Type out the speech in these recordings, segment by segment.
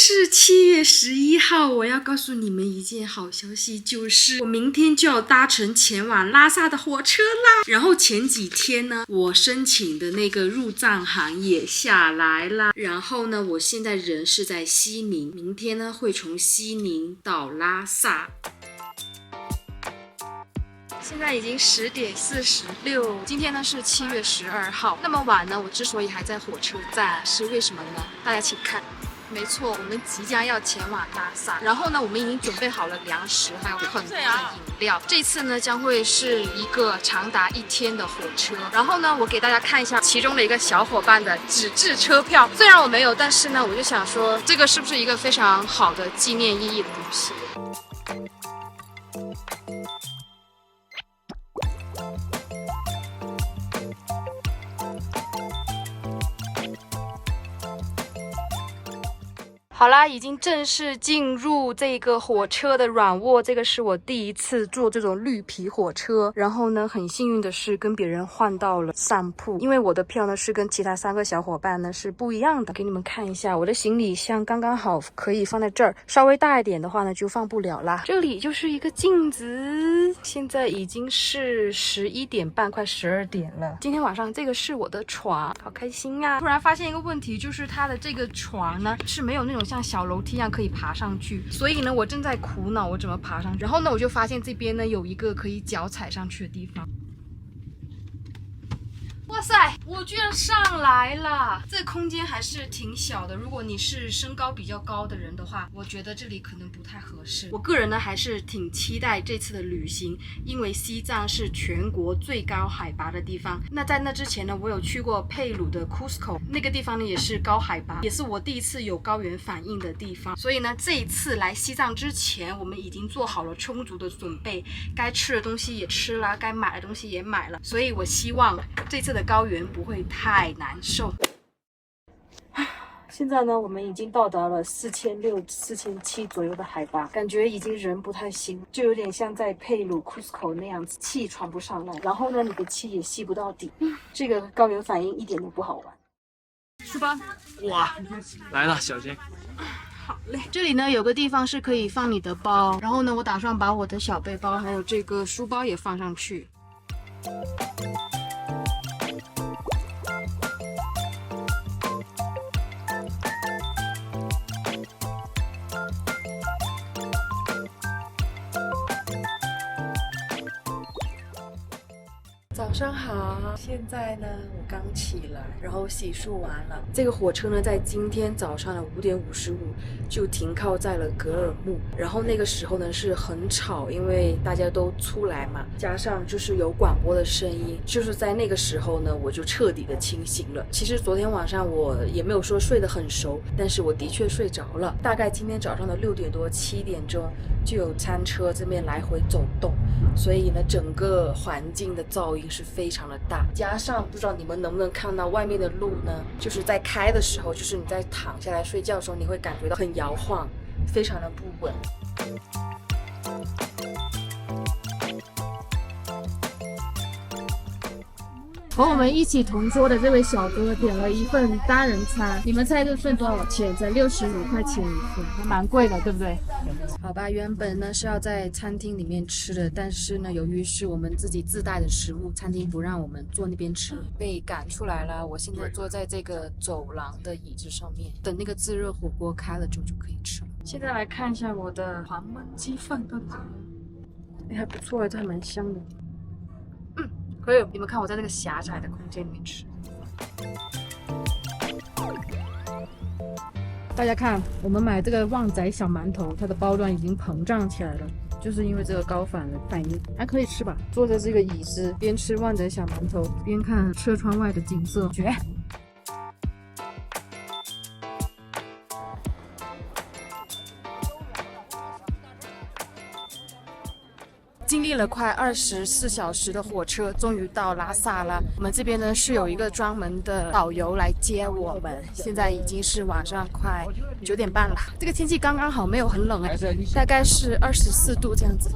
是7月11号，我要告诉你们一件好消息，就是我明天就要搭乘前往拉萨的火车啦。然后前几天呢，我申请的那个入藏行也下来啦。然后呢，我现在人是在西宁，明天呢会从西宁到拉萨。现在已经10点46，今天呢是7月12号。那么晚呢，我之所以还在火车站，是为什么呢？大家请看。没错，我们即将要前往拉萨，然后呢，我们已经准备好了粮食，还有很多的饮料。这次呢，将会是一个长达1天的火车。然后呢，我给大家看一下其中的一个小伙伴的纸质车票，虽然我没有，但是呢，我就想说，这个是不是一个非常好的纪念意义的东西？好啦，已经正式进入这个火车的软卧，这个是我第一次坐这种绿皮火车。然后呢，很幸运的是跟别人换到了上铺，因为我的票呢是跟其他3个小伙伴呢是不一样的。给你们看一下，我的行李箱刚刚好可以放在这儿，稍微大一点的话呢就放不了啦。这里就是一个镜子，现在已经是11点半，快12点了。今天晚上这个是我的床，好开心啊！突然发现一个问题，就是它的这个床呢是没有那种像小楼梯一样可以爬上去，所以呢我正在苦恼我怎么爬上去。然后呢我就发现这边呢有一个可以脚踩上去的地方。哇塞，我居然上来了！这个空间还是挺小的，如果你是身高比较高的人的话，我觉得这里可能不太合适。我个人呢还是挺期待这次的旅行，因为西藏是全国最高海拔的地方。那在那之前呢，我有去过佩鲁的 Cusco， 那个地方呢也是高海拔，也是我第一次有高原反应的地方。所以呢，这一次来西藏之前，我们已经做好了充足的准备，该吃的东西也吃了，该买的东西也买了。所以我希望这次的高原不会太难受。现在呢，我们已经到达了4600、4700左右的海拔，感觉已经人不太行，就有点像在佩鲁 Cusco 那样子，气喘不上来，然后呢，你的气也吸不到底，这个高原反应一点都不好玩。书包，哇，来了，小心。好嘞，这里呢有个地方是可以放你的包，然后呢，我打算把我的小背包还有这个书包也放上去。早上好，现在呢我刚起来，然后洗漱完了。这个火车呢在今天早上的5点55就停靠在了格尔木，然后那个时候呢是很吵，因为大家都出来嘛，加上就是有广播的声音，就是在那个时候呢我就彻底的清醒了。其实昨天晚上我也没有说睡得很熟，但是我的确睡着了。大概今天早上的6点多7点钟就有餐车这边来回走动，所以呢整个环境的噪音是非常的大，加上不知道你们能不能看到外面的路呢，就是在开的时候，就是你在躺下来睡觉的时候，你会感觉到很摇晃，非常的不稳。和我们一起同桌的这位小哥点了一份单人餐，你们猜这份多少钱？才65块钱一份，还蛮贵的，对不对？好吧，原本呢是要在餐厅里面吃的，但是呢，由于是我们自己自带的食物，餐厅不让我们坐那边吃，被赶出来了。我现在坐在这个走廊的椅子上面，等那个自热火锅开了之后就可以吃了。现在来看一下我的黄焖鸡饭到底怎么样？还不错，这还蛮香的。可以，你们看我在这个狭窄的空间里面吃。大家看，我们买这个旺仔小馒头，它的包装已经膨胀起来了，就是因为这个高反应，还可以吃吧？坐在这个椅子，边吃旺仔小馒头，边看车窗外的景色，绝！经历了快24小时的火车，终于到拉萨了。我们这边呢是有一个专门的导游来接我们。现在已经是晚上快9点半了，这个天气刚刚好，没有很冷哎，大概是24度这样子。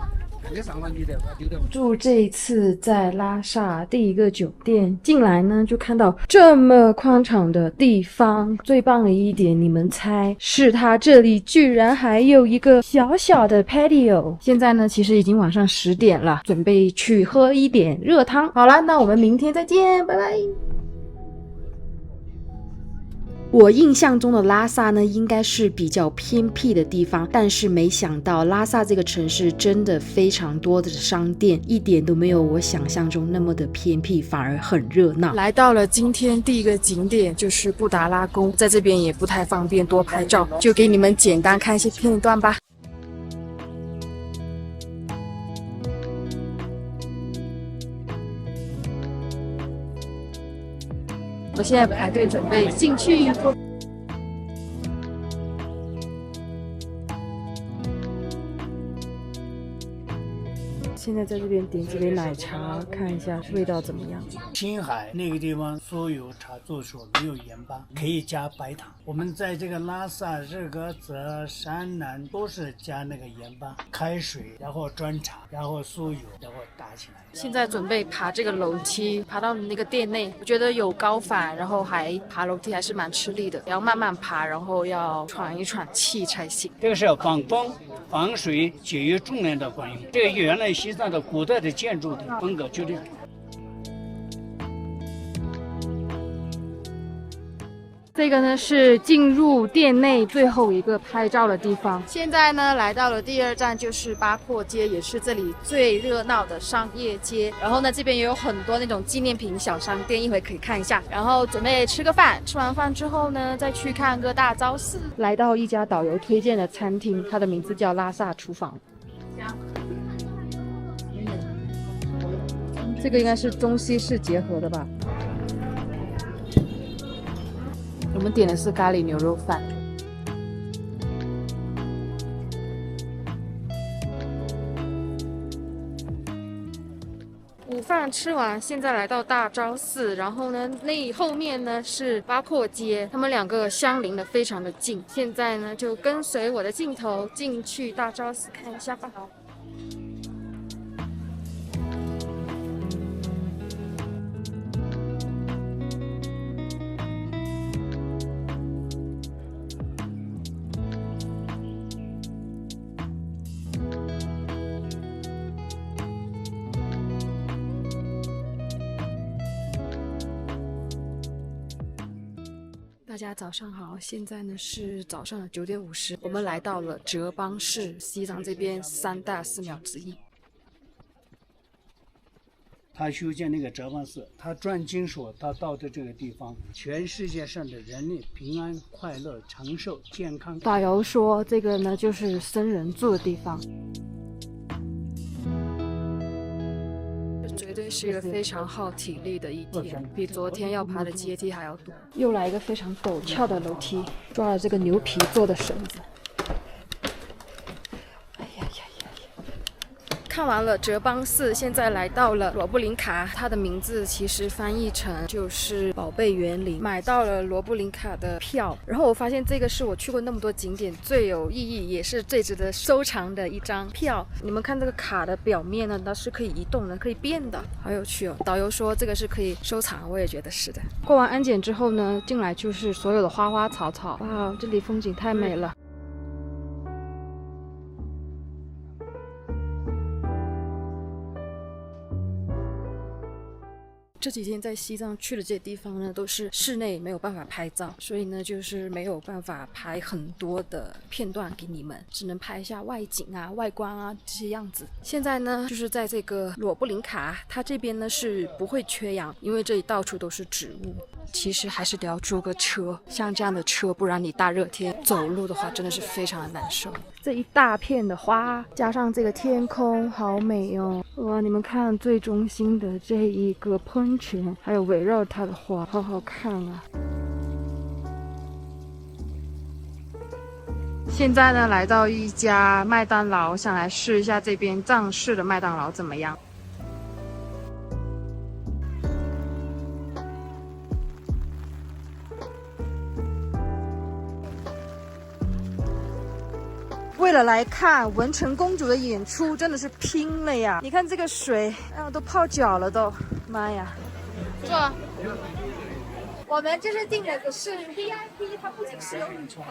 住这一次在拉萨第一个酒店，进来呢就看到这么宽敞的地方。最棒的一点，你们猜是它这里居然还有一个小小的 patio。现在呢其实已经晚上10点了，准备去喝一点热汤。好了，那我们明天再见，拜拜。我印象中的拉萨呢，应该是比较偏僻的地方，但是没想到拉萨这个城市真的非常多的商店，一点都没有我想象中那么的偏僻，反而很热闹。来到了今天第一个景点，就是布达拉宫，在这边也不太方便多拍照，就给你们简单看一些片段吧。我现在排队准备进去。现在在这边点几杯奶茶，看一下味道怎么样。青海那个地方所有茶做出没有盐巴，可以加白糖。我们在这个拉萨、日喀则、山南都是加那个盐巴，开水，然后砖茶，然后酥油，然后打起来。现在准备爬这个楼梯，爬到那个店内。我觉得有高反，然后还爬楼梯还是蛮吃力的，要慢慢爬，然后要喘一喘气才行。这个是防风、防水、节约重量的管用。这个原来西藏的古代的建筑的风格就是。这个呢是进入店内最后一个拍照的地方。现在呢来到了第2站，就是八廓街，也是这里最热闹的商业街。然后呢这边也有很多那种纪念品小商店，一会可以看一下。然后准备吃个饭，吃完饭之后呢再去看个大昭寺。来到一家导游推荐的餐厅，它的名字叫拉萨厨房。这个应该是中西式结合的吧。我们点的是咖喱牛肉饭。午饭吃完，现在来到大昭寺，然后呢，后面呢是八廓街，他们两个相邻的非常的近。现在呢，就跟随我的镜头进去大昭寺看一下吧。大家早上好，现在呢是早上的9点50，我们来到了哲蚌寺，西藏这边3大寺庙之一。他修建那个哲蚌寺，他转经说，他到的这个地方，全世界上的人类平安、快乐、长寿、健康。导游说，这个呢就是僧人住的地方。绝对是一个非常耗体力的一天，比昨天要爬的阶梯还要多。又来一个非常陡峭的楼梯，抓了这个牛皮做的绳子。哎呀呀呀呀！看完了哲蚌寺，现在来到了罗布林卡，它的名字其实翻译成就是宝贝园林。买到了罗布林卡的票，然后我发现这个是我去过那么多景点最有意义，也是最值得收藏的一张票。你们看这个卡的表面呢，它是可以移动的，可以变的，好有趣哦。导游说这个是可以收藏，我也觉得是的。过完安检之后呢，进来就是所有的花花草草，哇，这里风景太美了。这几天在西藏去的这些地方呢，都是室内没有办法拍照，所以呢就是没有办法拍很多的片段给你们，只能拍一下外景啊、外观啊这些样子。现在呢就是在这个罗布林卡，它这边呢是不会缺氧，因为这里到处都是植物。其实还是得要租个车，像这样的车，不然你大热天走路的话真的是非常的难受。这一大片的花，加上这个天空，好美哦！哇，你们看最中心的这一个喷泉，还有围绕它的花，好好看啊！现在呢，来到一家麦当劳，想来试一下这边藏式的麦当劳怎么样。为了来看文成公主的演出，真的是拼了呀！你看这个水，哎呀，都泡脚了都，妈呀！坐。我们这是订的是 VIP， 它不仅是有浴床，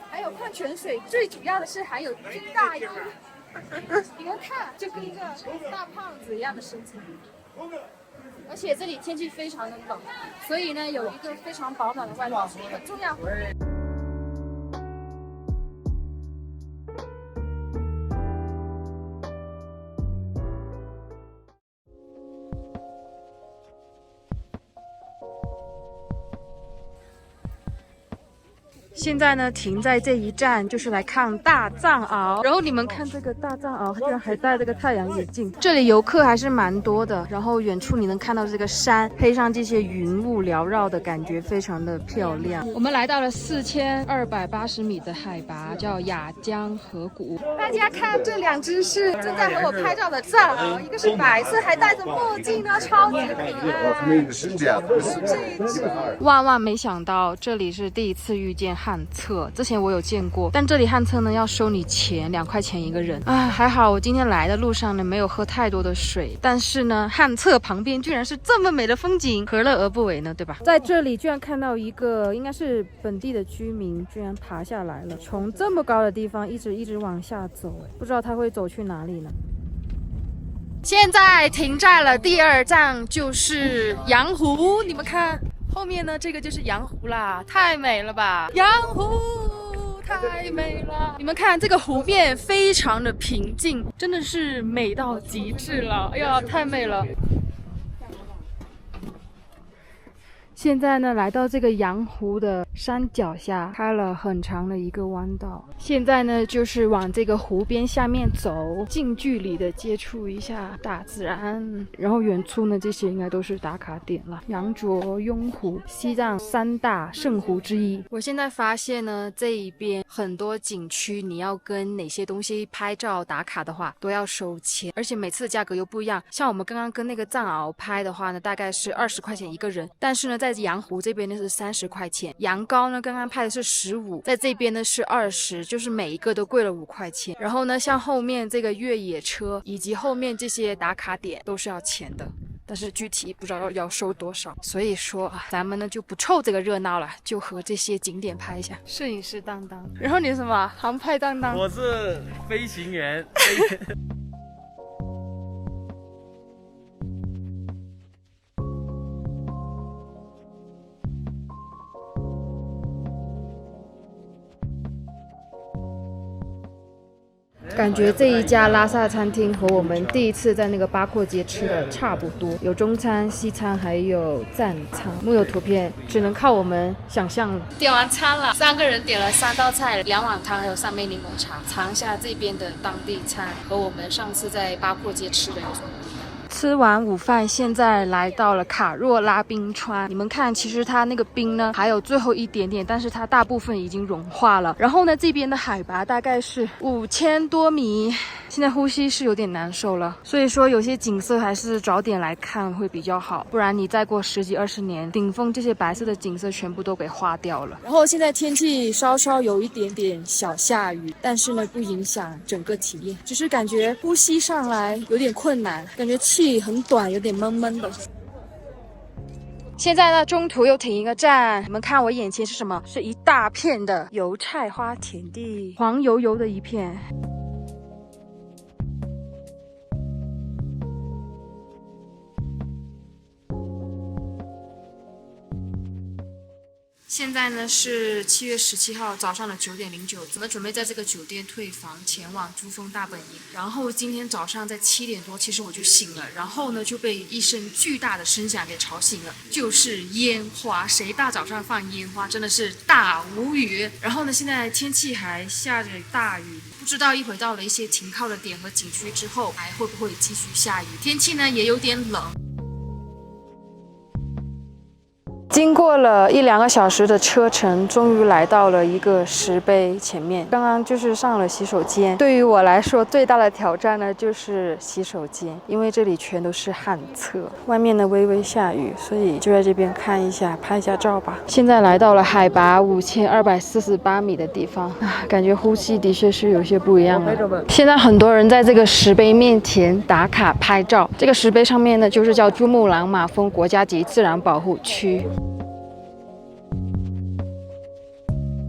还有矿泉水，最主要的是还有军大衣。你们看，就跟一个大胖子一样的身材。而且这里天气非常的冷，所以呢，有一个非常保暖的外套很重要。现在呢，停在这一站就是来看大藏獒。然后你们看这个大藏獒，它居然还戴这个太阳眼镜。这里游客还是蛮多的。然后远处你能看到这个山，配上这些云雾缭绕的感觉，非常的漂亮。我们来到了4280米的海拔，叫雅江河谷。大家看，这两只是正在和我拍照的藏獒，一个是白色，还戴着墨镜呢，超级可爱。是这一只。万万没想到，这里是第一次遇见旱厕，之前我有见过，但这里旱厕呢要收你钱，2块钱一个人。啊，还好我今天来的路上呢没有喝太多的水，但是呢旱厕旁边居然是这么美的风景，何乐而不为呢，对吧？在这里居然看到一个应该是本地的居民，居然爬下来了，从这么高的地方一直往下走，不知道他会走去哪里呢？现在停在了第2站，就是羊湖，你们看。后面呢，这个就是羊湖啦，太美了吧！羊湖太美了，你们看这个湖面非常的平静，真的是美到极致了。哎呀，太美了！现在呢，来到这个羊湖的山脚下，开了很长的一个弯道。现在呢，就是往这个湖边下面走，近距离的接触一下大自然。然后远处呢，这些应该都是打卡点了。羊卓、雍湖，西藏3大圣湖之一。我现在发现呢，这一边很多景区，你要跟哪些东西拍照打卡的话，都要收钱，而且每次的价格又不一样。像我们刚刚跟那个藏獒拍的话呢，大概是20块钱一个人，但是呢，在羊湖这边呢是30块钱，羊羔呢刚刚拍的是15，在这边呢是20，就是每一个都贵了5块钱。然后呢，像后面这个越野车以及后面这些打卡点都是要钱的，但是具体不知道要收多少。所以说咱们呢就不凑这个热闹了，就和这些景点拍一下。摄影师当当，然后你是什么航拍当当？我是飞行员。感觉这一家拉萨餐厅和我们第一次在那个八廓街吃的差不多，有中餐、西餐，还有藏餐。木有图片，只能靠我们想象了。点完餐了，3个人点了3道菜，2碗汤，还有3杯柠檬茶。尝一下这边的当地餐，和我们上次在八廓街吃的有什么不一样？吃完午饭，现在来到了卡若拉冰川。你们看，其实它那个冰呢，还有最后一点点，但是它大部分已经融化了。然后呢，这边的海拔大概是5000多米，现在呼吸是有点难受了。所以说，有些景色还是早点来看会比较好，不然你再过10几20年，顶峰这些白色的景色全部都给化掉了。然后现在天气稍稍有一点点小下雨，但是呢，不影响整个体验，只是感觉呼吸上来有点困难，感觉气很短，有点闷闷的。现在呢，中途又停一个站，你们看我眼前是什么？是一大片的油菜花田地，黄油油的一片。现在呢是7月17号早上的9点09，我们准备在这个酒店退房，前往珠峰大本营。然后今天早上在7点多，其实我就醒了，然后呢就被一声巨大的声响给吵醒了，就是烟花。谁大早上放烟花，真的是大无语。然后呢，现在天气还下着大雨，不知道一会到了一些停靠的点和景区之后，还会不会继续下雨？天气呢也有点冷。经过了1-2个小时的车程，终于来到了一个石碑前面。刚刚就是上了洗手间，对于我来说最大的挑战呢就是洗手间，因为这里全都是旱厕，外面呢微微下雨，所以就在这边看一下，拍一下照吧。现在来到了海拔5248米的地方啊，感觉呼吸的确是有些不一样了。现在很多人在这个石碑面前打卡拍照，这个石碑上面呢就是叫珠穆朗玛峰国家级自然保护区。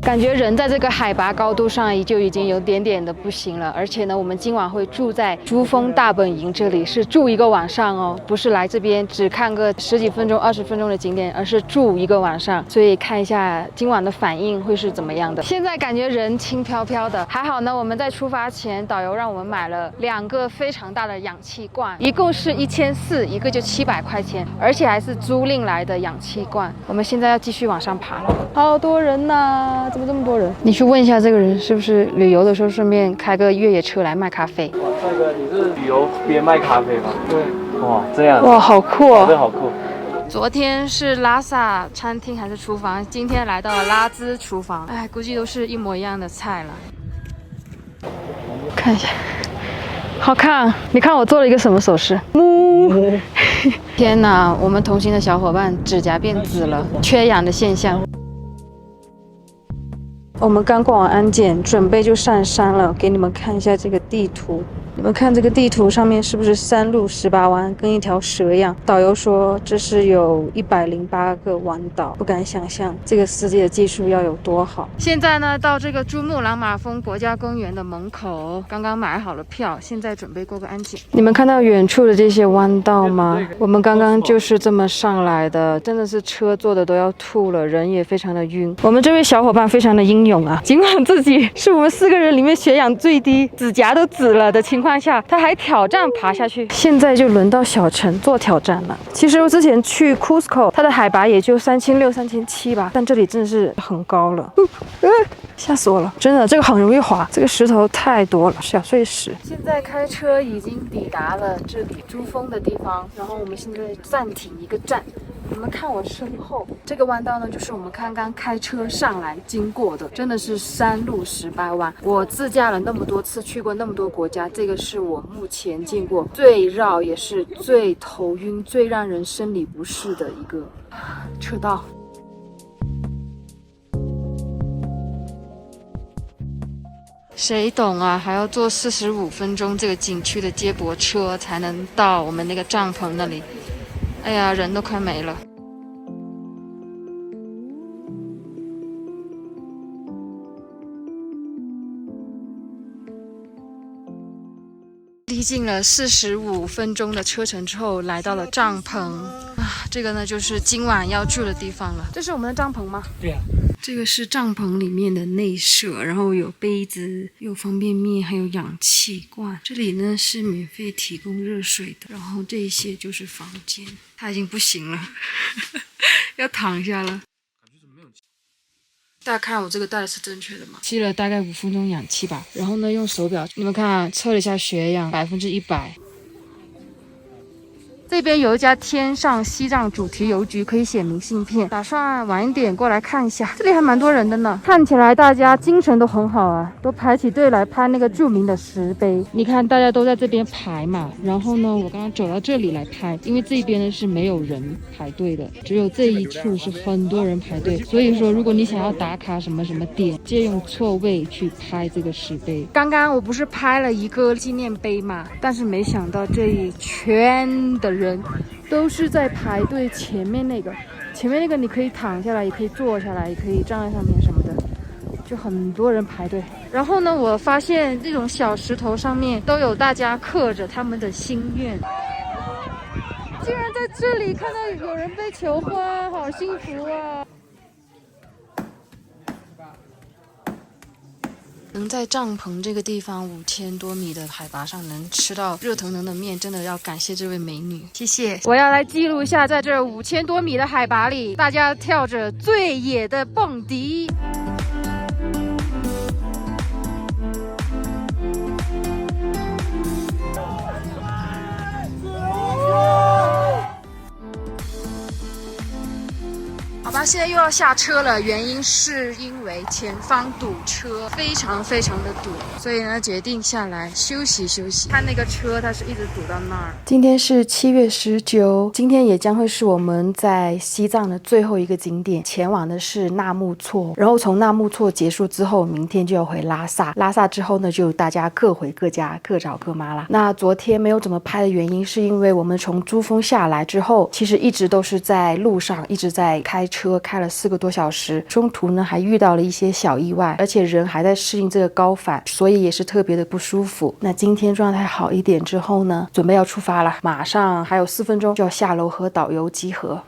感觉人在这个海拔高度上就已经有点点的不行了，而且呢，我们今晚会住在珠峰大本营，这里是住1个晚上哦，不是来这边只看个10几分钟、20分钟的景点，而是住1个晚上，所以看一下今晚的反应会是怎么样的。现在感觉人轻飘飘的，还好呢，我们在出发前，导游让我们买了2个非常大的氧气罐，一共是1400，一个就700块钱，而且还是租赁来的氧气罐。我们现在要继续往上爬了，好多人呐！怎么这么多人？你去问一下这个人是不是旅游的时候顺便开个越野车来卖咖啡。帅哥，你是旅游边卖咖啡吗？对。哇，这样。哇，好酷哦！这好酷。昨天是拉萨餐厅还是厨房，今天来到了拉孜厨房。哎，估计都是一模一样的菜了。看一下，好看。你看我做了一个什么手势？木。天哪，我们同行的小伙伴指甲变紫了，缺氧的现象。我们刚过完安检，准备就上山了。给你们看一下这个地图，你们看这个地图上面是不是3路18弯，跟一条蛇一样？导游说这是有108个弯道，不敢想象这个司机的技术要有多好。现在呢，到这个珠穆朗玛峰国家公园的门口，刚刚买好了票，现在准备过个安检。你们看到远处的这些弯道吗？我们刚刚就是这么上来的，真的是车坐的都要吐了，人也非常的晕。我们这位小伙伴非常的英勇啊，尽管自己是我们4个人里面血氧最低，指甲都紫了的情况下，他还挑战爬下去。现在就轮到小陈做挑战了。其实我之前去 Cusco， 它的海拔也就3600、3700吧，但这里真的是很高了，吓死我了！真的，这个很容易滑，这个石头太多了，小碎石。现在开车已经抵达了这里珠峰的地方，然后我们现在暂停一个站。你们看我身后这个弯道呢，就是我们刚刚开车上来经过的，真的是3路18弯。我自驾了那么多次，去过那么多国家，这个是我目前见过最绕也是最头晕、最让人生理不适的一个车道。谁懂啊？还要坐45分钟这个景区的接驳车才能到我们那个帐篷那里。哎呀，人都快没了。历经了45分钟的车程之后，来到了帐篷啊，这个呢就是今晚要住的地方了。这是我们的帐篷吗？对呀。这个是帐篷里面的内设，然后有杯子、有方便面，还有氧气罐。这里呢是免费提供热水的，然后这些就是房间。他已经不行了，要躺下了。大家看我这个带的是正确的吗？吸了大概5分钟氧气吧，然后呢用手表，你们看啊，测了一下血氧100%。这边有一家天上西藏主题邮局，可以写明信片，打算晚一点过来看一下。这里还蛮多人的呢，看起来大家精神都很好啊，都排起队来拍那个著名的石碑。你看大家都在这边排嘛，然后呢我刚刚走到这里来拍，因为这边呢是没有人排队的，只有这一处是很多人排队，所以说如果你想要打卡什么什么点，借用错位去拍这个石碑。刚刚我不是拍了一个纪念碑嘛，但是没想到这一圈的人都是在排队前面那个你可以躺下来，也可以坐下来，也可以站在上面什么的，就很多人排队。然后呢，我发现这种小石头上面都有大家刻着他们的心愿。竟然在这里看到有人被求婚，好幸福啊！能在帐篷这个地方5000多米的海拔上能吃到热腾腾的面，真的要感谢这位美女，谢谢。我要来记录一下，在这5000多米的海拔里，大家跳着最野的蹦迪。现在又要下车了，原因是因为前方堵车，非常的堵，所以呢决定下来休息休息。看那个车，它是一直堵到那儿。今天是7月19，今天也将会是我们在西藏的最后一个景点，前往的是纳木错。然后从纳木错结束之后，明天就要回拉萨。拉萨之后呢，就大家各回各家，各找各妈啦。那昨天没有怎么拍的原因，是因为我们从珠峰下来之后，其实一直都是在路上，一直在开车，开了4个多小时。中途呢还遇到了一些小意外，而且人还在适应这个高反，所以也是特别的不舒服。那今天状态好一点之后呢，准备要出发了，马上还有4分钟就要下楼和导游集合。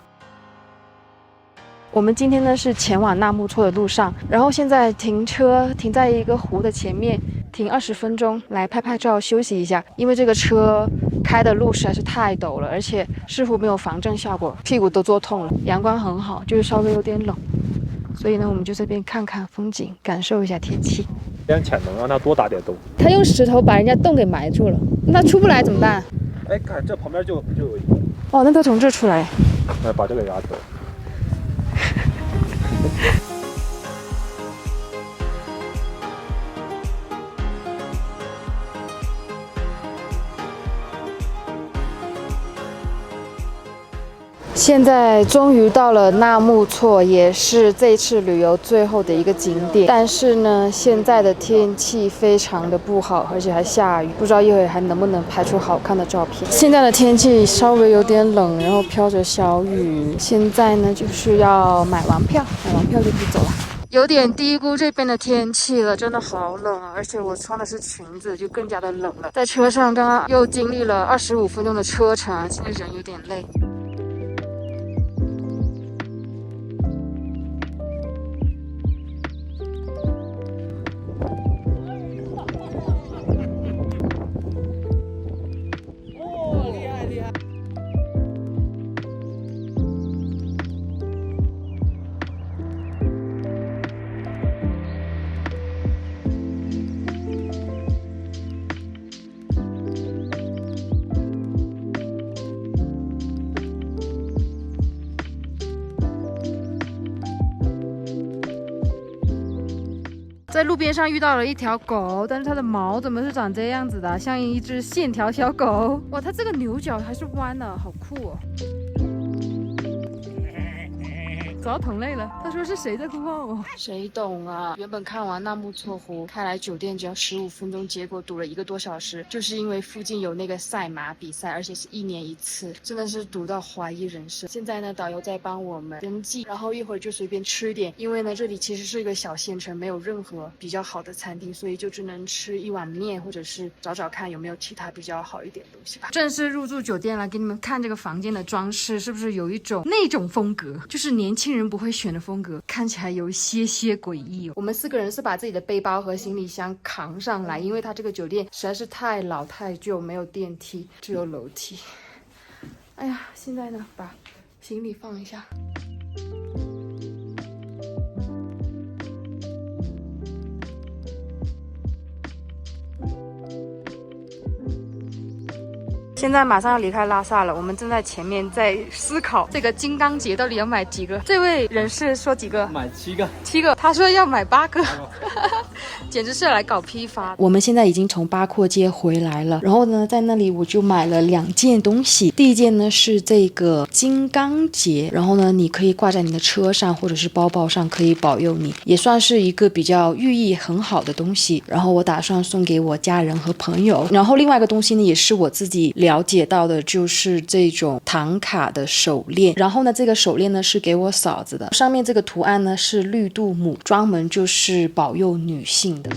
我们今天呢是前往纳木错的路上，然后现在停车停在一个湖的前面，停20分钟来拍拍照休息一下，因为这个车开的路实在是太陡了，而且似乎没有防震效果，屁股都坐痛了。阳光很好，就是稍微有点冷，所以呢我们就这边看看风景，感受一下天气。这样潜能让他多打点洞。他用石头把人家洞给埋住了，那出不来怎么办？哎，看这旁边就有一个。哦，那他从这出来，把这个压走。现在终于到了纳木错，也是这次旅游最后的一个景点。但是呢，现在的天气非常的不好，而且还下雨，不知道一会儿还能不能拍出好看的照片。现在的天气稍微有点冷，然后飘着小雨。现在呢，就是要买完票，买完票就可以走了。有点低估这边的天气了，真的好冷啊！而且我穿的是裙子，就更加的冷了。在车上刚刚又经历了25分钟的车程，现在人有点累。在路边上遇到了一条狗，但是它的毛怎么是长这样子的，像一只线条小狗。哇，它这个牛角还是弯的，好酷哦！走到同类了，他说是谁在呼唤我？谁懂啊！原本看完纳木错湖，开来酒店只要15分钟，结果堵了1个多小时，就是因为附近有那个赛马比赛，而且是1年1次，真的是堵到怀疑人生。现在呢，导游在帮我们登记，然后一会儿就随便吃一点，因为呢这里其实是一个小县城，没有任何比较好的餐厅，所以就只能吃一碗面，或者是找找看有没有其他比较好一点的东西吧。正式入住酒店了，给你们看这个房间的装饰，是不是有一种那种风格，就是年轻人不会选的风格，看起来有一些诡异哦。我们4个人是把自己的背包和行李箱扛上来，因为它这个酒店实在是太老太旧，没有电梯，只有楼梯。哎呀，现在呢，把行李放一下。现在马上要离开拉萨了，我们正在前面在思考这个金刚结到底要买几个。这位人士说几个？买7个，7个。他说要买8个，简直是来搞批发。我们现在已经从八廓街回来了，然后呢，在那里我就买了2件东西。第一件呢是这个金刚结，然后呢你可以挂在你的车上或者是包包上，可以保佑你，也算是一个比较寓意很好的东西。然后我打算送给我家人和朋友。然后另外一个东西呢，也是我自己了解到的，就是这种唐卡的手链。然后呢，这个手链呢是给我嫂子的，上面这个图案呢是绿度母，专门就是保佑女性的。